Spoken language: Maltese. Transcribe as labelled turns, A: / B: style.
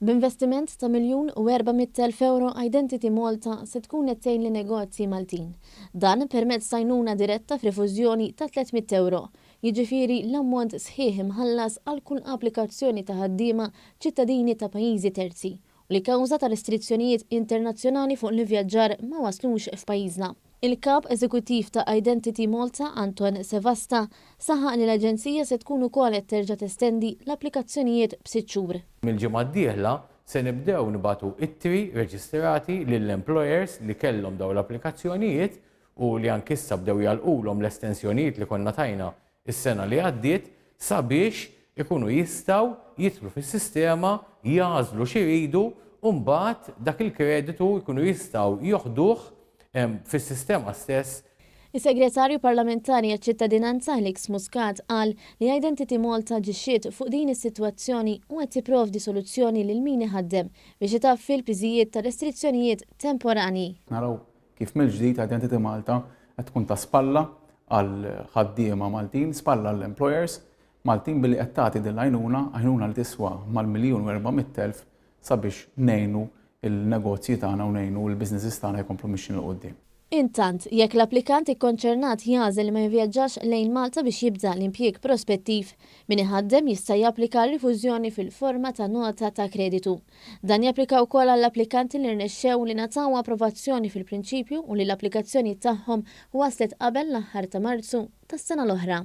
A: B'investiment ta' €1,400,000 Identity Malta se tkun qed tgħin lin negozji Maltin. Dan permezz ta' għajnuna diretta f'rifużjoni ta' €300. Jiġifieri l-ammont sħiħ imħallas għal kull applikazzjoni ta' ħaddiema ċittadini ta' pajjiżi terzi u li kawża ta' restrizzjonijiet internazzjonali fuq l-ivvjaġġar ma waslux f'pajjiżna. Il-kap eżekuttiv ta' Identity Malta, Anton Sevasta, saħaq li l-Aġenzija se tkun ukoll qed terġa' testendi l-applikazzjonijiet b'6 xhur.
B: Mill-ġimgħa d-dieħla se nibdew nibagħtu ittri reġistrati lill-employers li kellhom dawn l-applikazzjonijiet u li anke issa bdew jalqulhom l-estensjonijiet li konna tajna is-sena li għaddiet sabiex ikunu jistgħu jidħlu fis-sistema, jażlu xi jridu u mbagħad dak il-kreditu jkunu jistgħu joħduh fis-sistema stess.
A: Is-Segretarju Parlamentari għaċ-Ċittadinanza Alex Muscat qal li Identity Malta ġixxiet fuq din is-sitwazzjoni u qed tipprovdi soluzzjoni lil min iħaddem biex itaffi l-piżijiet ta' restrizzjonijiet temporani.
C: Naraw kif mill-ġdid Identity Malta qed tkun ta' spalla għal ħaddiema Maltin, spalla l-employers Maltin billi qed tagħti din għajnuna li tiswa mal-1,400,000 sabiex ngħinu il-negozji tagħna u ngħinu l-businesses tagħna jkomplu mixjin l qudiem.
A: Intant, jekk l-applikant ikkonċernat jażel ma jivvjaġġax lejn Malta biex jibda l-impjieg prospettiv, min iħaddem jista' japplika rifużjoni fil-forma ta' nota ta' kreditu. Dan japplika wkoll għall-applikanti li rnexxew li nataw approvazzjoni fil-prinċipju u li l-applikazzjoni tagħhom waslet qabel l-aħħar ta' Marzu tas-sena l-oħra.